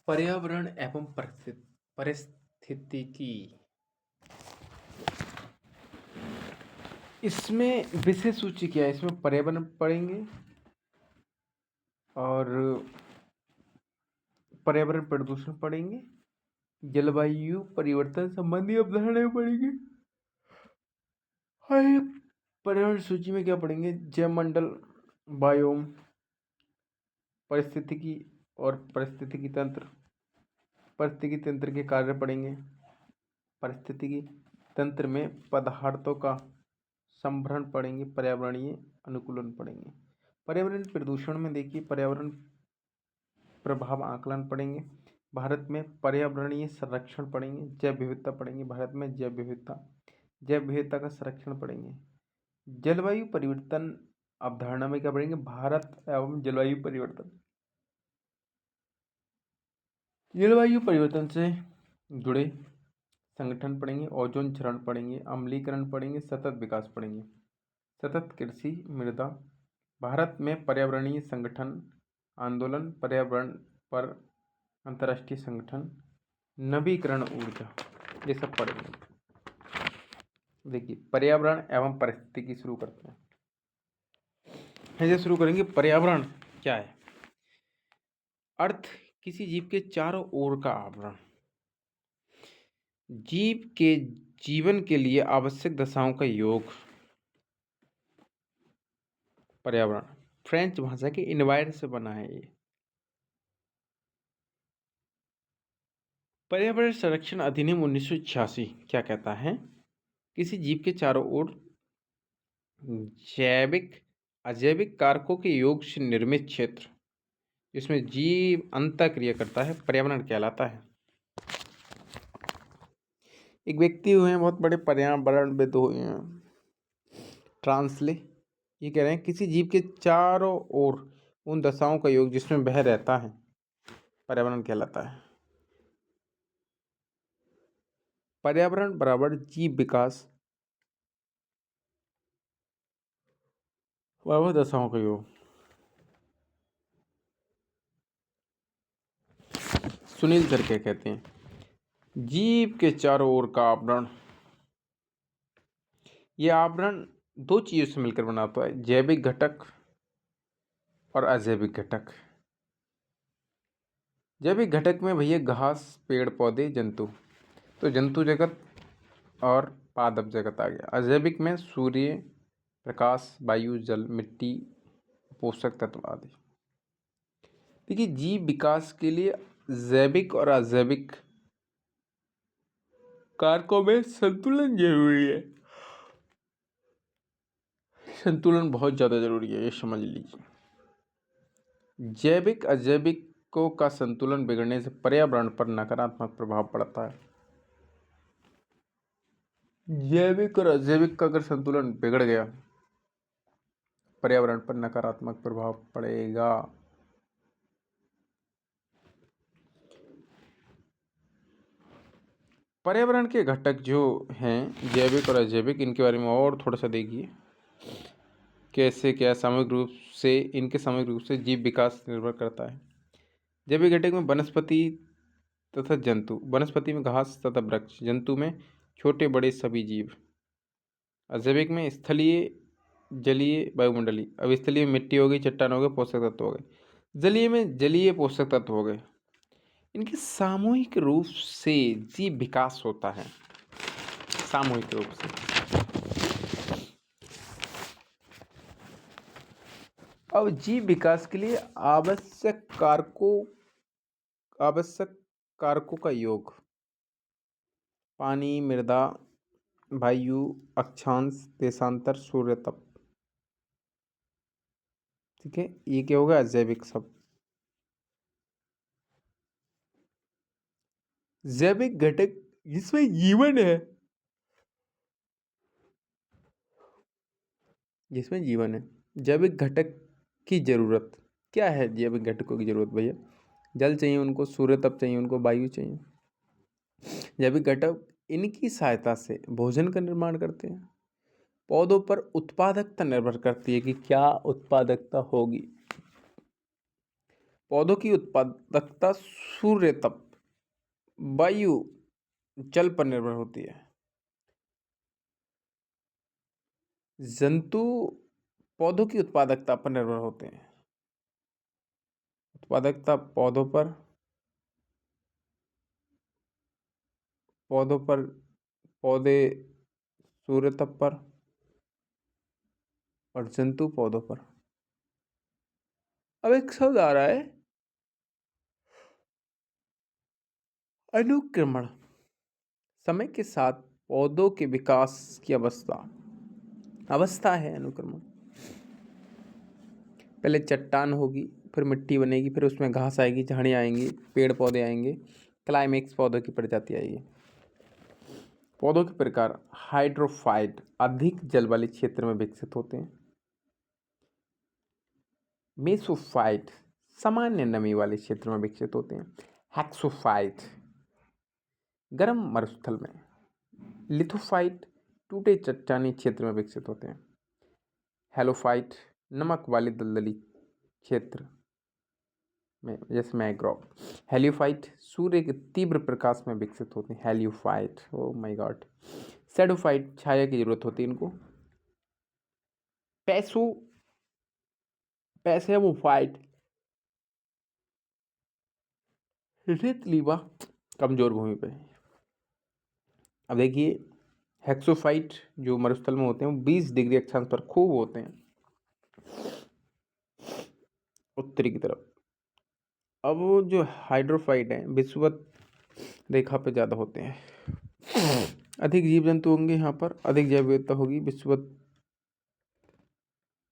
पर्यावरण एवं पारिस्थितिकी, इसमें विषय सूची क्या है? इसमें पर्यावरण पढ़ेंगे और पर्यावरण प्रदूषण पढ़ेंगे, जलवायु परिवर्तन संबंधी अवधारणाएं पढ़ेंगे। और पर्यावरण सूची में क्या पढ़ेंगे? जैवमंडल, बायोम, पारिस्थितिकी और पारिस्थितिकी तंत्र, पारिस्थितिकी तंत्र के कार्य पढ़ेंगे। पारिस्थितिकी तंत्र में पदार्थों का संभरण पढ़ेंगे। पर्यावरणीय अनुकूलन पढ़ेंगे। पर्यावरण प्रदूषण में देखिए पर्यावरण प्रभाव आकलन पढ़ेंगे। भारत में पर्यावरणीय संरक्षण पढ़ेंगे। जैव विविधता पढ़ेंगे। भारत में जैव विविधता का संरक्षण पढ़ेंगे। जलवायु परिवर्तन अवधारणा में क्या पढ़ेंगे? भारत एवं जलवायु परिवर्तन। जलवायु परिवर्तन से जुड़े संगठन पढ़ेंगे। ओजोन क्षरण पढ़ेंगे। अम्लीकरण पढ़ेंगे। सतत विकास पढ़ेंगे। सतत कृषि मृदा। भारत में पर्यावरणीय संगठन आंदोलन, पर्यावरण पर अंतर्राष्ट्रीय संगठन, नवीकरण ऊर्जा, ये सब पढ़ेंगे। देखिए पर्यावरण एवं पारिस्थितिकी शुरू करते हैं। ऐसे शुरू करेंगे। पर्यावरण क्या है? अर्थ किसी जीव के चारों ओर का आवरण, जीव के जीवन के लिए आवश्यक दशाओं का योग। पर्यावरण फ्रेंच भाषा के इन्वायर से बना है ये। पर्यावरण संरक्षण अधिनियम 1986 क्या कहता है? किसी जीव के चारों ओर जैविक अजैविक कारकों के योग से निर्मित क्षेत्र जिसमें जीव अंतःक्रिया करता है पर्यावरण कहलाता है। एक व्यक्ति हुए हैं बहुत बड़े पर्यावरणविद हुए हैं, ट्रांसले, ये कह रहे हैं किसी जीव के चारों ओर उन दशाओं का योग जिसमें वह रहता है पर्यावरण कहलाता है। पर्यावरण बराबर जीव विकास बराबर दशाओं का योग। सुनील सर क्या कहते हैं? जीव के चारों ओर का आवरण, यह आवरण दो चीजों से मिलकर बना होता है, जैविक घटक और अजैविक घटक। जैविक घटक में भैया घास, पेड़ पौधे, जंतु, तो जंतु जगत और पादप जगत आ गया। अजैविक में सूर्य प्रकाश, वायु, जल, मिट्टी, पोषक तत्व आदि। देखिए जीव विकास के लिए जैविक और अजैविक कारकों में संतुलन जरूरी है। संतुलन बहुत ज्यादा जरूरी है, ये समझ लीजिए। जैविक अजैविकों का संतुलन बिगड़ने से पर्यावरण पर नकारात्मक प्रभाव पड़ता है। जैविक और अजैविक का अगर संतुलन बिगड़ गया पर्यावरण पर नकारात्मक प्रभाव पड़ेगा। पर्यावरण के घटक जो हैं जैविक और अजैविक, इनके बारे में और थोड़ा सा देखिए कैसे क्या सामूहिक रूप से इनके सामूहिक रूप से जीव विकास निर्भर करता है। जैविक घटक में वनस्पति तथा जंतु, वनस्पति में घास तथा वृक्ष, जंतु में छोटे बड़े सभी जीव। अजैविक में स्थलीय, जलीय, वायुमंडलीय। अब स्थलीय में मिट्टी हो गई, चट्टान हो गए, पोषक तत्व हो गए। जलीय में जलीय पोषक तत्व हो गए। इनके सामूहिक रूप से जीव विकास होता है, सामूहिक रूप से। अब जीव विकास के लिए आवश्यक कारकों का योग, पानी, मृदा, वायु, अक्षांश, देशांतर, सूर्य तप। ठीक है, ये क्या होगा? जैविक सब। जैविक घटक जिसमें जीवन है, जिसमें जीवन है। जैविक घटक की जरूरत क्या है? जैविक घटकों की जरूरत भैया, जल चाहिए उनको, सूर्य तप चाहिए उनको, वायु चाहिए। जैविक घटक इनकी सहायता से भोजन का निर्माण करते हैं। पौधों पर उत्पादकता निर्भर करती है कि क्या उत्पादकता होगी। पौधों की उत्पादकता सूर्य तप, वायु, जल पर निर्भर होती है। जंतु पौधों की उत्पादकता पर निर्भर होते हैं। उत्पादकता पौधों पर, पौधे सूर्य तप पर और जंतु पौधों पर। अब एक शब्द आ रहा है अनुक्रमण। समय के साथ पौधों के विकास की अवस्था है अनुक्रमण। पहले चट्टान होगी, फिर मिट्टी बनेगी, फिर उसमें घास आएगी, झाड़ियाँ आएंगी, पेड़ पौधे आएंगे, क्लाइमेक्स पौधों की प्रजाति आएगी। पौधों के प्रकार हाइड्रोफाइट अधिक जल वाले क्षेत्र में विकसित होते हैं। मेसोफाइट सामान्य नमी वाले क्षेत्र में विकसित होते हैं। हेक्सोफाइट गर्म मरुस्थल में। लिथोफाइट टूटे चट्टानी क्षेत्र में विकसित होते हैं। हेलोफाइट नमक वाले दलदली क्षेत्र में, जैसे मैंग्रोव। हेलियोफाइट सूर्य के तीव्र प्रकाश में विकसित होते हैं। Heliophyte, oh my God. शैडोफाइट छाया की जरूरत होती है इनको। पैसेवोफाइट रेतीली कमजोर भूमि पे। अब देखिए हेक्सोफाइट जो मरुस्थल में होते हैं वो 20 डिग्री अक्षांश पर खूब होते हैं उत्तरी की तरफ। अब वो जो हाइड्रोफाइट है विषुवत रेखा पे ज़्यादा होते हैं। अधिक जीव जंतु होंगे यहाँ पर, अधिक जैव विविधता होगी, विषुवत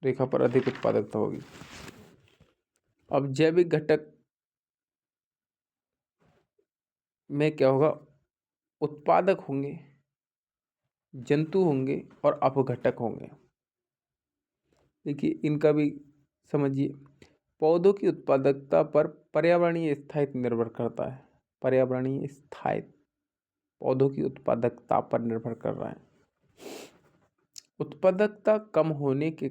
रेखा पर अधिक उत्पादकता होगी। अब जैविक घटक में क्या होगा, उत्पादक होंगे, जंतु होंगे और अपघटक होंगे। देखिए इनका भी समझिए। पौधों की उत्पादकता पर पर्यावरणीय स्थायित्व निर्भर करता है। पर्यावरणीय स्थायित्व पौधों की उत्पादकता पर निर्भर कर रहा है। उत्पादकता कम होने के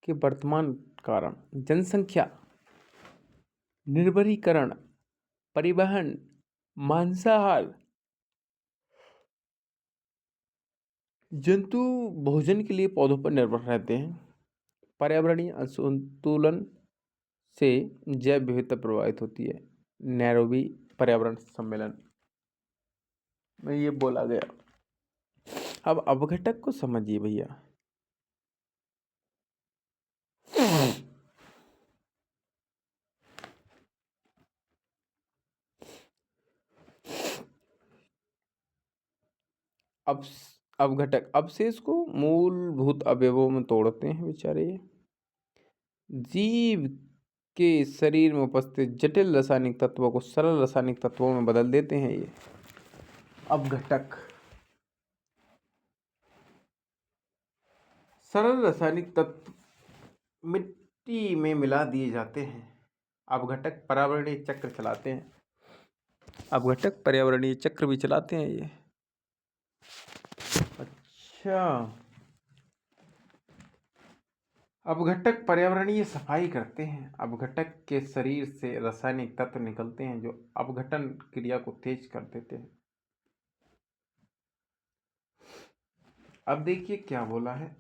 वर्तमान कारण जनसंख्या, निर्भरीकरण, परिवहन, मांसाहार, जंतु भोजन के लिए पौधों पर निर्भर रहते हैं। पर्यावरणीय असंतुलन से जैव विविधता प्रभावित होती है। नैरोबी पर्यावरण सम्मेलन में ये बोला गया। अब अपघटक को समझिए भैया। अब अपघटक अवशेष को मूलभूत अवयवों में तोड़ते हैं बेचारे। जीव के शरीर में उपस्थित जटिल रासायनिक तत्वों को सरल रासायनिक तत्वों में बदल देते हैं। ये अपघटक सरल रासायनिक तत्व मिट्टी में मिला दिए जाते हैं। अपघटक पर्यावरणीय चक्र चलाते हैं। अपघटक पर्यावरणीय चक्र भी चलाते हैं ये। अच्छा, अपघटक पर्यावरणीय सफाई करते हैं। अपघटक के शरीर से रासायनिक तत्व निकलते हैं जो अपघटन क्रिया को तेज कर देते हैं। अब देखिए क्या बोला है।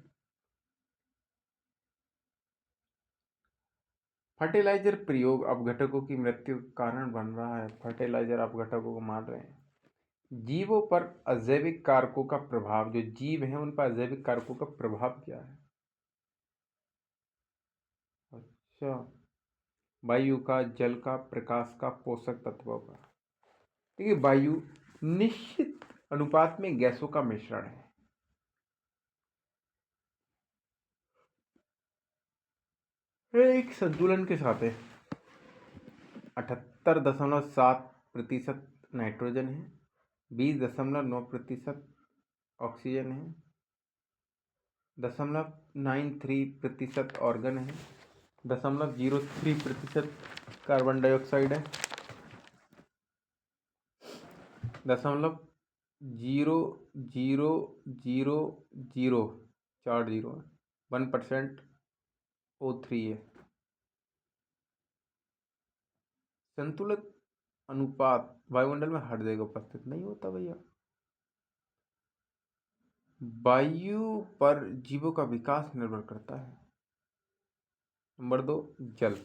फर्टिलाइजर प्रयोग अपघटकों की मृत्यु का कारण बन रहा है। फर्टिलाइजर अपघटकों को मार रहे हैं। जीवों पर अजैविक कारकों का प्रभाव, जो जीव हैं उन पर अजैविक कारकों का प्रभाव क्या है। अच्छा, वायु का, जल का, प्रकाश का, पोषक तत्वों का। देखिए वायु निश्चित अनुपात में गैसों का मिश्रण है। एक संतुलन के साथ है। 78.7% नाइट्रोजन है, 20.9% ऑक्सीजन है, 0.93% ऑर्गन है, 0.03% कार्बन डाइऑक्साइड है, 0.000041% O3 है। संतुलित अनुपात वायुमंडल में हर जगह उपस्थित नहीं होता भैया। वायु पर जीवों का विकास निर्भर करता है। नंबर 2, जल।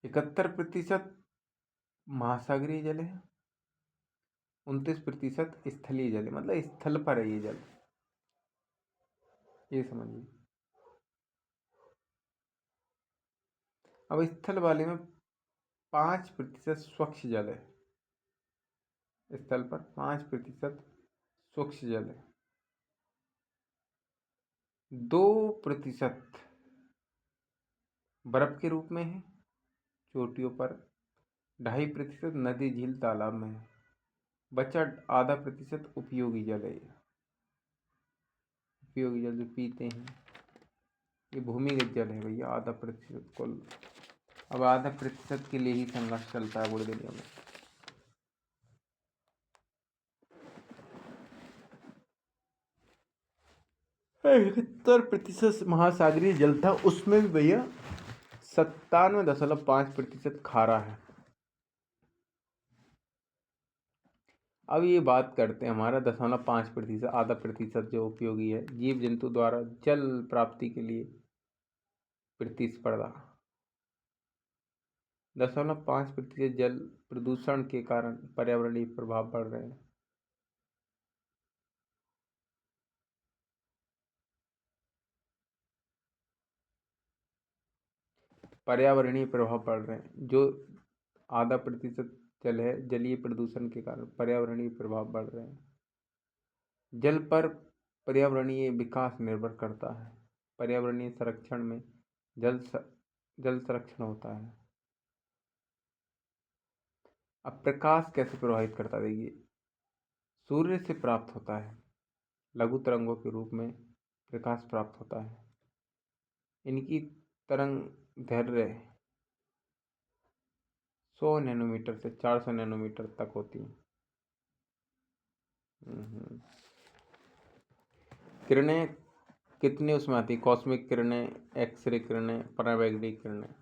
71% महासागरीय जल है, 29% स्थलीय जल है, मतलब स्थल पर है ये जल, ये समझिए। अब स्थल वाले में 5% स्वच्छ जल है, स्थल पर 5% स्वच्छ जल है, 2% बर्फ के रूप में है चोटियों पर, 2.5% नदी झील तालाब में है, बचा 0.5% उपयोगी जल है। उपयोगी जल जो पीते हैं ये भूमिगत जल है भैया, 0.5% कुल। अब 0.5% के लिए ही संघर्ष चलता है पूरी दुनिया में। इकहत्तर प्रतिशत महासागरीय जल था, उसमें भी भैया 97.5% खारा है। अब ये बात करते हैं हमारा 0.5%, 0.5% जो उपयोगी है, जीव जंतु द्वारा जल प्राप्ति के लिए प्रतिस्पर्धा। 0.5% जल प्रदूषण के कारण पर्यावरणीय प्रभाव बढ़ रहे हैं। पर्यावरणीय प्रभाव बढ़ रहे हैं। जो 0.5% जल है, जलीय प्रदूषण के कारण पर्यावरणीय प्रभाव बढ़ रहे हैं। जल पर पर्यावरणीय विकास निर्भर करता है। पर्यावरणीय संरक्षण में जल संरक्षण होता है। अब प्रकाश कैसे प्रभावित करता है, देखिए, सूर्य से प्राप्त होता है, लघु तरंगों के रूप में प्रकाश प्राप्त होता है। इनकी तरंग दैर्घ्य 100 नैनोमीटर से 400 नैनोमीटर तक होती है। किरणें कितनी उसमें आती है, कॉस्मिक किरणें, एक्सरे किरणें, पराबैंगनी किरणें।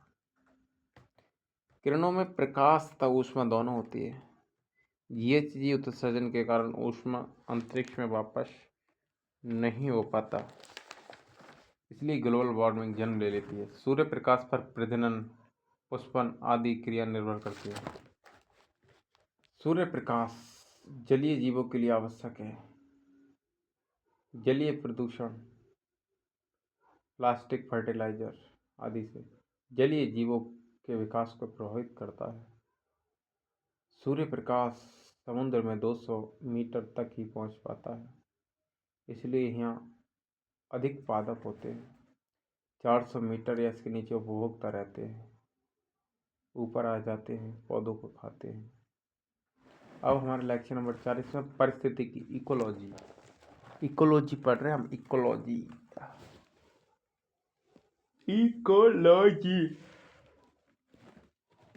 किरणों में प्रकाश तथा ऊष्मा दोनों होती है। GHG उत्सर्जन के कारण ऊष्मा अंतरिक्ष में वापस नहीं हो पाता, इसलिए ग्लोबल वार्मिंग जन्म ले लेती है। सूर्य प्रकाश पर प्रजनन, पुष्पन आदि क्रिया निर्भर करती है। सूर्य प्रकाश जलीय जीवों के लिए आवश्यक है। जलीय प्रदूषण, प्लास्टिक, फर्टिलाइजर आदि से जलीय जीवों के विकास को प्रभावित करता है। सूर्य प्रकाश समुद्र में 200 मीटर तक ही पहुंच पाता है, इसलिए यहाँ अधिक पादप होते हैं। 400 मीटर या इसके नीचे उपभोक्ता रहते हैं, ऊपर आ जाते हैं, पौधों को खाते हैं। अब हमारा लेक्चर नंबर 40 में परिस्थिति की इकोलॉजी। इकोलॉजी पढ़ रहे हैं हम, इकोलॉजी।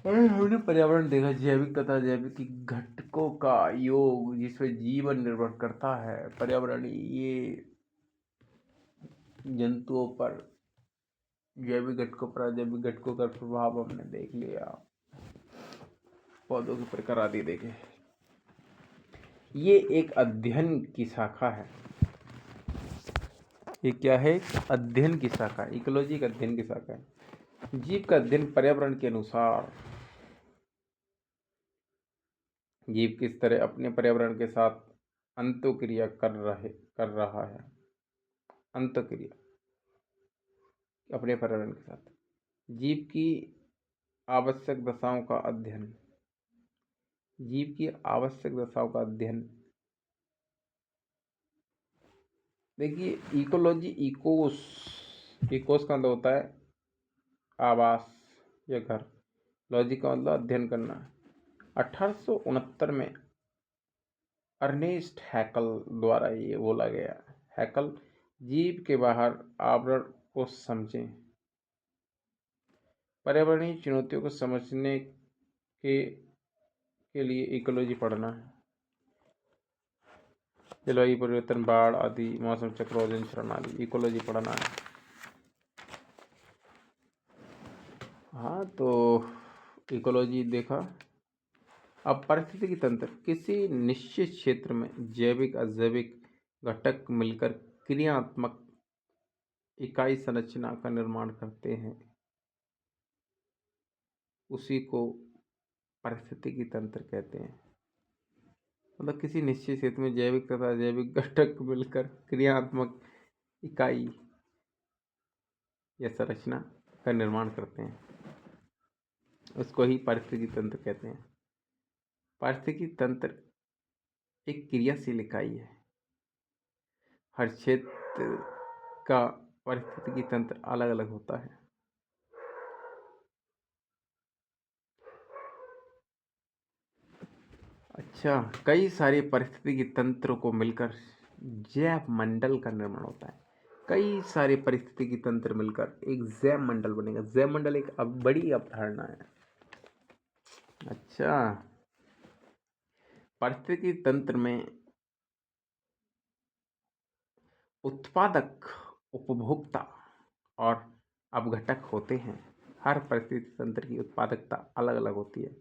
हमने पर्यावरण देखा, जैविक तथा जैविक घटकों का योग जिसमें जीवन निर्भर करता है। पर्यावरणीय जंतुओं पर, जैविक घटकों पर अजैविक घटकों का प्रभाव हमने देख लिया, पौधों के प्रकार आदि देखे। ये एक अध्ययन की शाखा है। ये क्या है? अध्ययन की शाखा है। इकोलॉजी एक अध्ययन की शाखा है। जीव का अध्ययन पर्यावरण के अनुसार, जीव किस तरह अपने पर्यावरण के साथ अंतःक्रिया कर रहा है। अंतःक्रिया अपने पर्यावरण के साथ, जीव की आवश्यक दशाओं का अध्ययन। जीव की आवश्यक दशाओं का अध्ययन। देखिए, इकोलॉजी, इकोस का मतलब होता है आवास या घर, लॉजी का मतलब अध्ययन करना। 1869 में अर्नेस्ट हैकल द्वारा ये बोला गया। हैकल जीव के बाहर आवरण को समझें। पर्यावरणीय चुनौतियों को समझने के लिए इकोलॉजी पढ़ना है। जलवायु परिवर्तन, बाढ़ आदि, मौसम चक्र, ओजोन क्षरण आदि इकोलॉजी पढ़ना है। हाँ, तो इकोलॉजी देखा। अब पारिस्थितिकी तंत्र किसी निश्चित क्षेत्र में जैविक अजैविक घटक मिलकर क्रियात्मक इकाई संरचना का निर्माण करते हैं, उसी को पारिस्थितिकी तंत्र कहते हैं। मतलब किसी निश्चित क्षेत्र में जैविक तथा अजैविक घटक मिलकर क्रियात्मक इकाई या संरचना का निर्माण करते हैं, उसको ही पारिस्थितिकी तंत्र कहते हैं। पारिस्थितिकी तंत्र एक क्रियाशील इकाई है। हर क्षेत्र का पारिस्थितिकी तंत्र अलग अलग होता है। अच्छा, कई सारे पारिस्थितिकी तंत्रों को मिलकर जैव मंडल का निर्माण होता है। कई सारे पारिस्थितिकी तंत्र मिलकर एक जैव मंडल बनेगा। जैव मंडल एक बड़ी अवधारणा है। अच्छा, पारिस्थितिकी तंत्र में उत्पादक, उपभोक्ता और अपघटक होते हैं। हर परिस्थिति तंत्र की उत्पादकता अलग अलग होती है।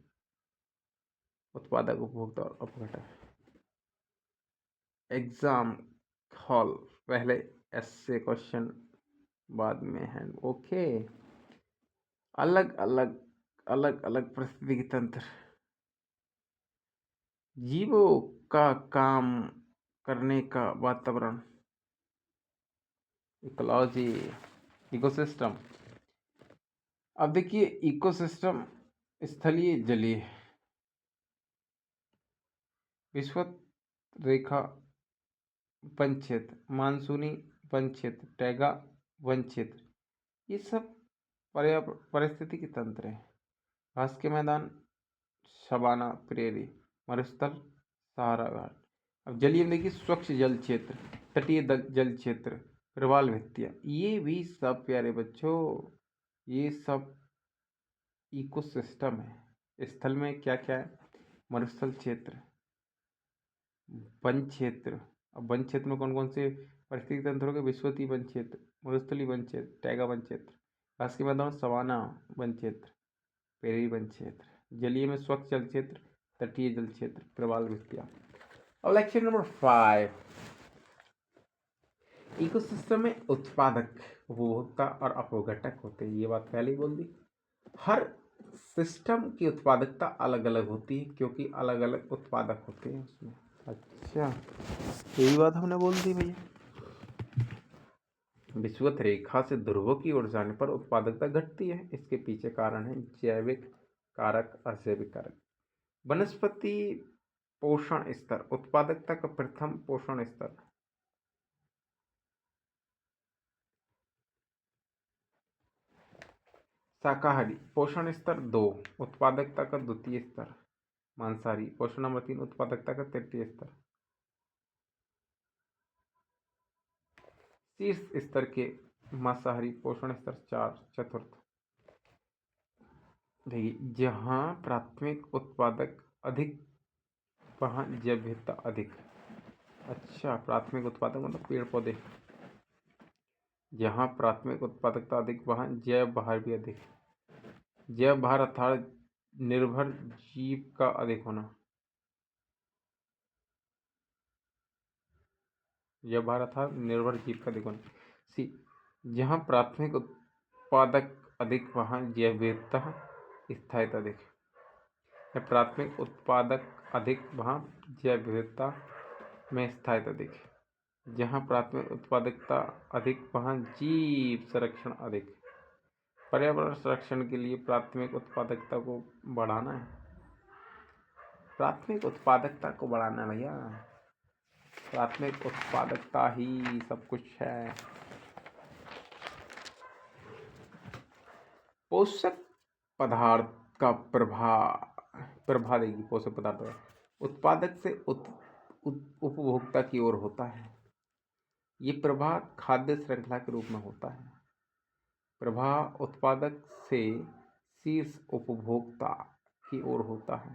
उत्पादक, उपभोक्ता और अपघटक। एग्जाम हॉल पहले ऐसे क्वेश्चन बाद में है। ओके, अलग अलग परिस्थितिकी तंत्र। जीवों का काम करने का वातावरण, इकोलॉजी, इकोसिस्टम। अब देखिए, इकोसिस्टम स्थलीय, जलीय, विषुवत रेखा वन क्षेत्र, मानसूनी वन क्षेत्र, टैगा वन क्षेत्र, ये सब पारिस्थितिकी तंत्र है। घास के मैदान, सवाना, प्रेरी, मरुस्थल, सहारा घाट। अब जलीय में देखिए, स्वच्छ जल क्षेत्र, तटीय जल क्षेत्र, प्रवाल भित्तियाँ, ये भी सब प्यारे बच्चों, ये सब इकोसिस्टम है। स्थल में क्या क्या है? मरुस्थल क्षेत्र, वन क्षेत्र। अब वन क्षेत्र में कौन कौन से पारिस्थितिक तंत्र हो गए? विषुवतीय वन क्षेत्र, मरुस्थलीय वन क्षेत्र, टैगा वन क्षेत्र, घास के मैदान, सवाना वन क्षेत्र, प्रेरी वन क्षेत्र। जलीय में स्वच्छ जल क्षेत्र, तटीय जल क्षेत्र, प्रवाल भित्तियाँ। अब लेक्चर नंबर 5, इकोसिस्टम में उत्पादक, उपभोक्ता और अपघटक होते हैं। ये बात पहले ही बोल दी। हर सिस्टम की उत्पादकता अलग अलग होती है, क्योंकि अलग अलग उत्पादक होते हैं उसमें। अच्छा, यही बात हमने बोल दी भैया। विषुवत रेखा से ध्रुवों की ओर जाने पर उत्पादकता घटती है। इसके पीछे कारण है जैविक कारक, अजैविक कारक। वनस्पति पोषण स्तर, उत्पादकता का प्रथम पोषण स्तर। शाकाहारी पोषण स्तर 2, उत्पादकता का द्वितीय स्तर। मांसाहारी पोषण नंबर 3, उत्पादकता का तृतीय स्तर। शीर्ष स्तर के मांसाहारी पोषण स्तर 4, चतुर्थ। देखिए, जहाँ प्राथमिक उत्पादक अधिक वहाँ जैव विविधता अधिक। अच्छा, प्राथमिक उत्पादक मतलब पेड़ पौधे। जहाँ प्राथमिक उत्पादकता अधिक वहाँ जैव भार भी अधिक। जैव भार अर्थात निर्भर जीव का अधिक होना। जैव भार अर्थात निर्भर जीव का अधिक होना। सी, जहाँ प्राथमिक उत्पादक अधिक वहाँ जैव विविधता स्थायित्व अधिक। प्राथमिक उत्पादक अधिक वहाँ जैव विविधता में स्थायित्व अधिक। जहाँ प्राथमिक उत्पादकता अधिक वहाँ जीव संरक्षण अधिक। पर्यावरण संरक्षण के लिए प्राथमिक उत्पादकता को बढ़ाना है। प्राथमिक उत्पादकता को बढ़ाना है भैया। प्राथमिक उत्पादकता ही सब कुछ है। पोषक पदार्थ का प्रभाव देगी। पोषक पदार्थ का उत्पादक से उपभोक्ता की ओर होता है। ये प्रभाव खाद्य श्रृंखला के रूप में होता है। प्रभाव उत्पादक से शीर्ष उपभोक्ता की ओर होता है।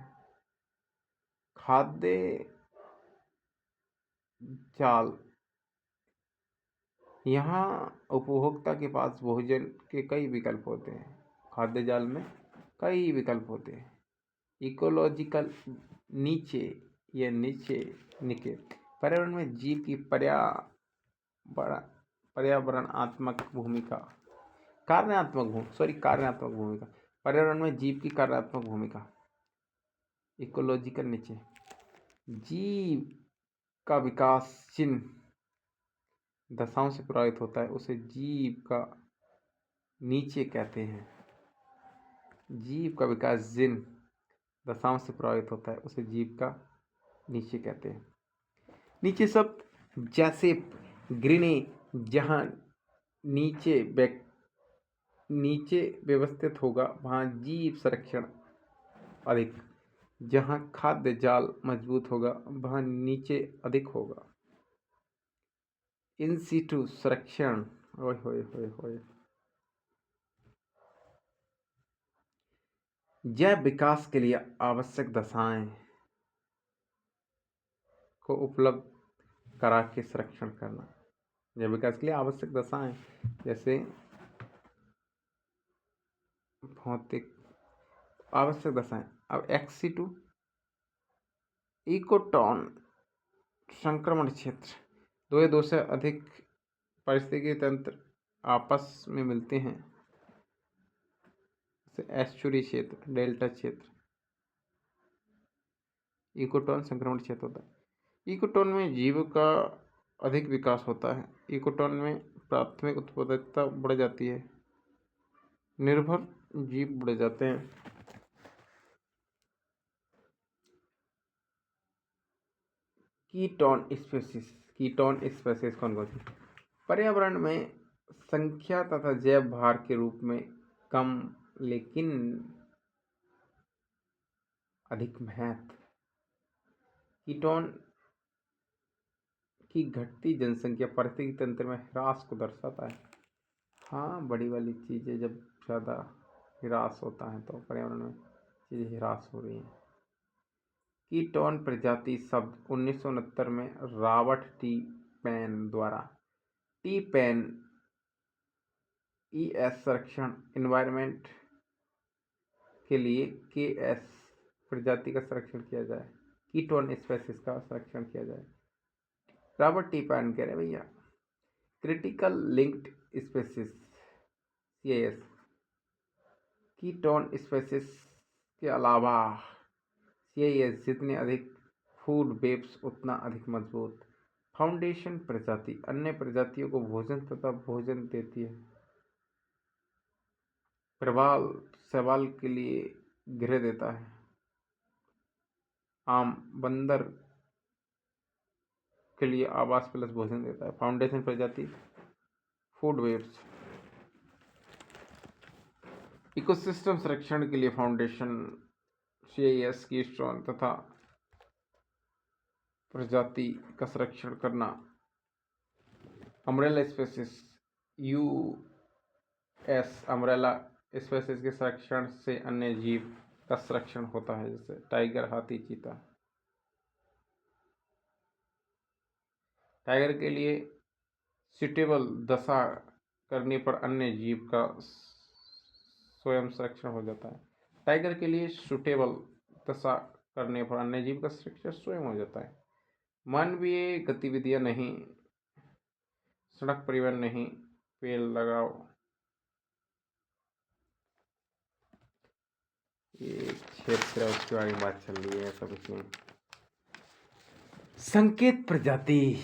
खाद्य जाल, यहाँ उपभोक्ता के पास भोजन के कई विकल्प होते हैं। खाद्य जाल में कई विकल्प होते हैं। इकोलॉजिकल नीचे या नीचे निके पर्यावरण में जीव की पर्यावरणात्मक भूमिका कार्यात्मक भूमिका पर्यावरण में जीव की कार्यात्मक भूमिका। इकोलॉजिकल नीचे जीव का विकास जिन दशाओं से प्रभावित होता है उसे जीव का नीचे कहते हैं। जीव का विकास जिन दशाओं से प्रभावित होता है उसे जीव का नीचे कहते हैं। नीचे शब्द जैसे ग्रीने जहाँ नीचे व्यवस्थित होगा वहाँ जीव संरक्षण अधिक, जहाँ खाद्य जाल मजबूत होगा वहाँ नीचे अधिक होगा। इन सीटू संरक्षण जैव विकास के लिए आवश्यक दशाएं को उपलब्ध करा के संरक्षण करना। जैव विकास के लिए आवश्यक दशाएं जैसे भौतिक आवश्यक दशाएं। अब एक्सी2 इकोटॉन संक्रमण क्षेत्र, दो या दो से अधिक पारिस्थितिकी तंत्र आपस में मिलते हैं, जैसे एस्चुरी क्षेत्र, डेल्टा क्षेत्र। इकोटॉन संक्रमण क्षेत्र होता है। इकोटॉन में जीव का अधिक विकास होता है। इकोटॉन में प्राथमिक उत्पादकता बढ़ जाती है, निर्भर जीव बढ़ जाते हैं। कीटोन स्पेसीज कौन कौन सी? पर्यावरण में संख्या तथा जैव भार के रूप में कम लेकिन अधिक महत्व। कीटोन की घटती जनसंख्या पारिस्थितिक तंत्र में ह्रास को दर्शाता है। हाँ, बड़ी वाली चीज़ें जब ज़्यादा ह्रास होता है तो पर्यावरण में चीज़ें ह्रास हो रही हैं। कीटोन प्रजाति शब्द 1969 में रॉबर्ट टी पेन द्वारा टी पेन ES संरक्षण एनवायरनमेंट के लिए KS प्रजाति का संरक्षण किया जाए, कीटोन स्पेसीज का संरक्षण किया जाए। रॉबर्ट टी पेन कह रहे भैया critical linked species CIS ketone species के अलावा CIS जितने अधिक फूड वेब्स उतना अधिक मजबूत। फाउंडेशन प्रजाति अन्य प्रजातियों को भोजन तथा भोजन देती है। प्रवाल शैवाल के लिए गृह देता है। आम बंदर के लिए आवास प्लस भोजन देता है। फाउंडेशन प्रजाति फूड वेब्स। इकोसिस्टम संरक्षण के लिए फाउंडेशन CIS कीटोन तथा प्रजाति का संरक्षण करना। Umbrella species US umbrella species के संरक्षण से अन्य जीव का संरक्षण होता है, जैसे टाइगर, हाथी, चीता। टाइगर के लिए सुटेबल दशा करने पर अन्य जीव का स्वयं संरक्षण हो जाता है। टाइगर के लिए सुटेबल दशा करने पर अन्य जीव का संरक्षण स्वयं हो जाता है। मानवीय गतिविधियां नहीं, सड़क परिवहन नहीं, पेड़ लगाओ। ये क्षेत्र है उसके बारे में बात चल रही है, ऐसा कुछ नहीं। संकेत प्रजाति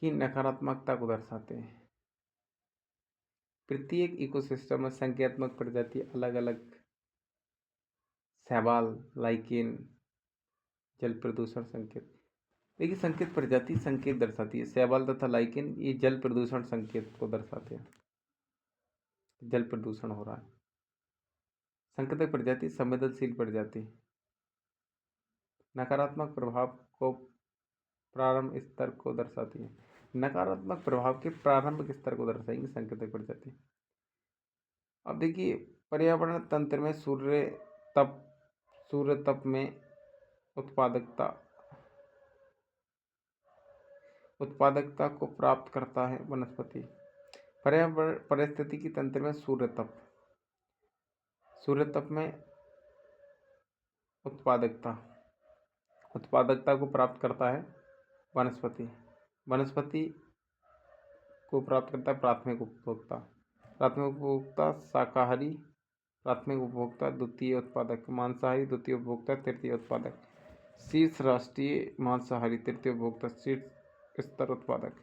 की नकारात्मकता को दर्शाते हैं। प्रत्येक इकोसिस्टम में संख्यात्मक प्रजाति अलग अलग शैवाल, लाइकेन, जल प्रदूषण संकेत। देखिए संकेत प्रजाति संकेत दर्शाती है। शैवाल तथा लाइकेन ये जल प्रदूषण संकेत को दर्शाते हैं, जल प्रदूषण हो रहा है। संकेतक प्रजाति संवेदनशील प्रजाति नकारात्मक प्रभाव को प्रारंभ स्तर को दर्शाती है। नकारात्मक प्रभाव के प्रारंभिक स्तर को दर्शाएंगे संकेतक प्रजाति। अब देखिए पर्यावरण तंत्र में सूर्य तप में उत्पादकता को प्राप्त करता है वनस्पति। पर्यावरण पारिस्थितिकी तंत्र में सूर्य तप में उत्पादकता को प्राप्त करता है वनस्पति को प्राप्त करता है प्राथमिक उपभोक्ता शाकाहारी प्राथमिक उपभोक्ता, द्वितीय उत्पादक मांसाहारी, द्वितीय उपभोक्ता, तृतीय उत्पादक शीर्ष राष्ट्रीय मांसाहारी, तृतीय उपभोक्ता, शीर्ष स्तर उत्पादक।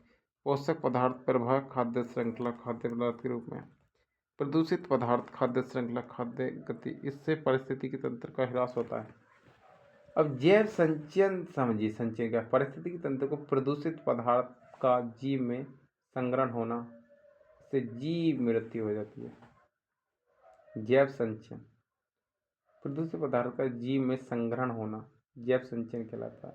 पोषक पदार्थ प्रवाह खाद्य श्रृंखला खाद्य पदार्थ के रूप में प्रदूषित पदार्थ खाद्य श्रृंखला खाद्य गति, इससे पारिस्थितिकी तंत्र का ह्रास होता है। अब जैव संचयन समझिए, संचयन का पारिस्थितिकी तंत्र को प्रदूषित पदार्थ का जीव में संग्रहण होना से जीव मृत्यु हो जाती है। जैव संचयन प्रदूषित पदार्थ का जीव में संग्रहण होना जैव संचयन कहलाता है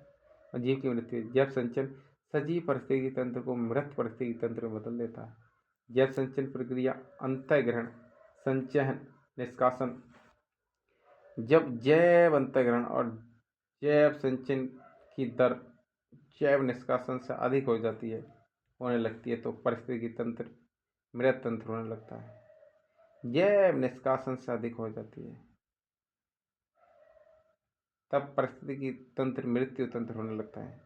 और जीव की मृत्यु। जैव संचयन सजीव पारिस्थितिकी तंत्र को मृत पारिस्थितिकी तंत्र में बदल देता है। जैव संचयन प्रक्रिया अंतःग्रहण, संचयन, निष्कासन। जब जैव अंतःग्रहण और जैव संचयन की दर जैव निष्कासन से अधिक होने लगती है तो पारिस्थितिकी तंत्र मृत तंत्र होने लगता है। जैव निष्कासन से अधिक हो जाती है तब पारिस्थितिकी तंत्र मृत्यु तंत्र होने लगता है।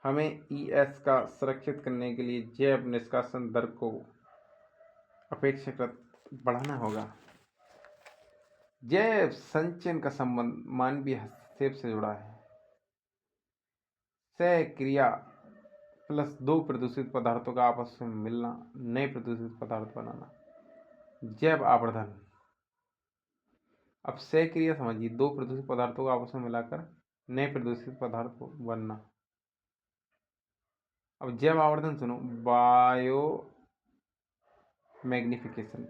हमें ES का सुरक्षित करने के लिए जैव निष्कासन दर को अपेक्षाकृत बढ़ाना होगा। जैव संचयन का संबंध मानवीय हस्तक्षेप से जुड़ा है। सहक्रिया प्लस दो प्रदूषित पदार्थों का आपस में मिलना, नए प्रदूषित पदार्थ बनाना। जैव आवर्धन। अब सहक्रिया समझिए, दो प्रदूषित पदार्थों को आपस में मिलाकर नए प्रदूषित पदार्थ को बनना। अब जैव आवर्धन सुनो, बायो मैग्निफिकेशन।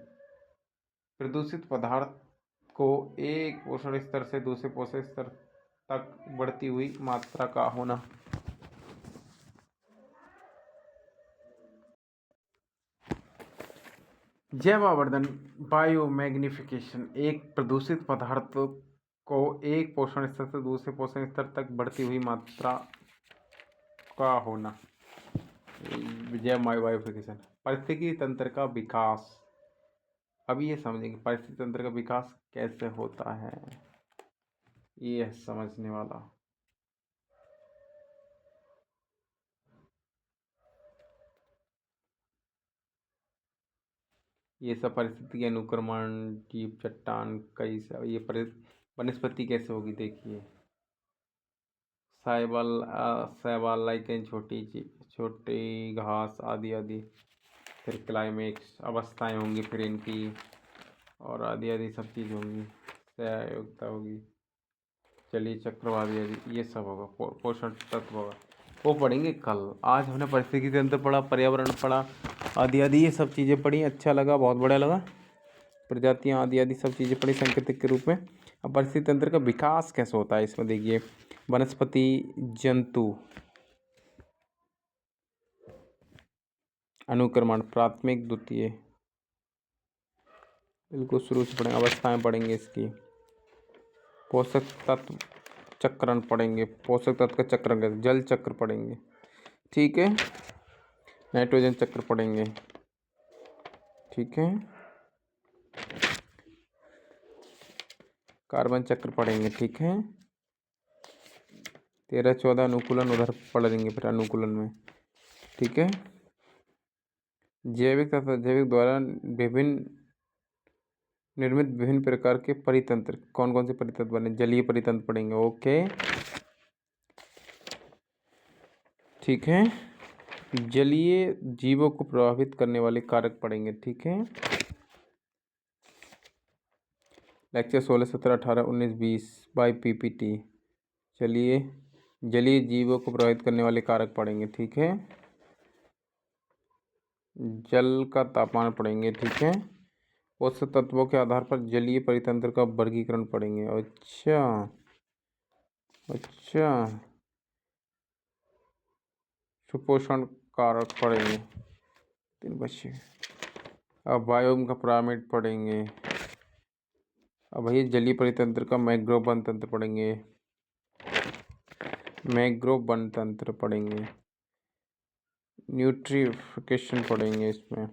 प्रदूषित पदार्थ को एक पोषण स्तर से दूसरे पोषण स्तर तक बढ़ती हुई मात्रा का होना। जैव आवर्धन बायो मैग्निफिकेशन एक प्रदूषित पदार्थ को एक पोषण स्तर से दूसरे पोषण स्तर तक बढ़ती हुई मात्रा का होना। जैव बायोफिकेशन। पारिस्थितिकी तंत्र का विकास। अब ये समझेंगे पारिस्थितिकी तंत्र का विकास कैसे होता है, ये है समझने वाला। ये सब पारिस्थितिकी अनुक्रमण, जीव, चट्टान, कई सब। ये वनस्पति कैसे होगी देखिए, शैवाल, लाइकेन, छोटी घास आदि आदि। फिर क्लाइमेक्स अवस्थाएं होंगी फिर इनकी, और आदि आदि सब चीज़ होंगी। सहयोगिता होगी, जलीय चक्र आदि ये सब होगा। पोषण तत्व होगा, वो पढ़ेंगे कल। आज हमने पारिस्थितिकी तंत्र पढ़ा, पर्यावरण पढ़ा, आदि आदि ये सब चीज़ें पढ़ी। अच्छा लगा, बहुत बढ़िया लगा। प्रजातियाँ आदि आदि सब चीज़ें पढ़ी सांकेतिक के रूप में। अब पारिस्थितिकी तंत्र का विकास कैसे होता है इसमें देखिए, वनस्पति, जंतु, अनुक्रमण, प्राथमिक, द्वितीय, बिल्कुल शुरू से पढ़ेंगे। अवस्थाएं पढ़ेंगे इसकी। पोषक तत्व चक्रण पढ़ेंगे, पोषक तत्व का चक्रण कैसे, जल चक्र पढ़ेंगे, ठीक है। नाइट्रोजन चक्र पढ़ेंगे, ठीक है। कार्बन चक्र पढ़ेंगे, ठीक है। 13-14 अनुकूलन उधर पढ़ेंगे फिर अनुकूलन में, ठीक है। जैविक तथा जैविक द्वारा निर्मित विभिन्न प्रकार के परितंत्र। कौन कौन से परितंत्र बने, जलीय परितंत्र पढ़ेंगे, ओके, ठीक है। जलीय जीवों को प्रभावित करने वाले कारक पढ़ेंगे, ठीक है। Lecture 16, 17, 18, 19, 20 by PPT। चलिए, जलीय जीवों को प्रभावित करने वाले कारक पढ़ेंगे, ठीक है। जल का तापमान पढ़ेंगे, ठीक है। पोषक तत्वों के आधार पर जलीय परितंत्र का वर्गीकरण पढ़ेंगे। अच्छा, सुपोषण कारक पढ़ेंगे, 3 बच्चे। अब बायोम का पिरामिड पढ़ेंगे। अब भैया जलीय परितंत्र का मैंग्रोव वन तंत्र पढ़ेंगे, मैंग्रोव वन तंत्र पढ़ेंगे। न्यूट्रिफिकेशन पढ़ेंगे इसमें,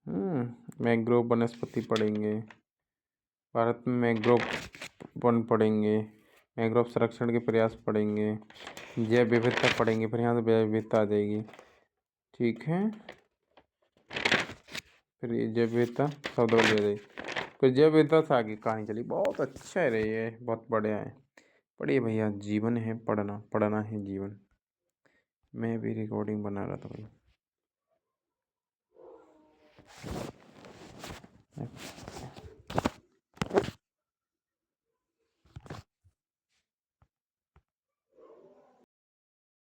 मैंग्रोव वनस्पति पढ़ेंगे, भारत में मैंग्रोव वन पढ़ेंगे, मैंग्रोव संरक्षण के प्रयास पढ़ेंगे, जैव विविधता पढ़ेंगे, फिर यहाँ से जैव विविधता आ जाएगी। ठीक है, फिर ये जैव विविधता शब्द बदल जाएगी, फिर जैव विविधता से आगे कहानी चली। बहुत अच्छा है रे, ये बहुत बढ़िया है। पढ़िए भैया, जीवन है पढ़ना, पढ़ना है जीवन। मैं भी रिकॉर्डिंग बना रहा था भाई।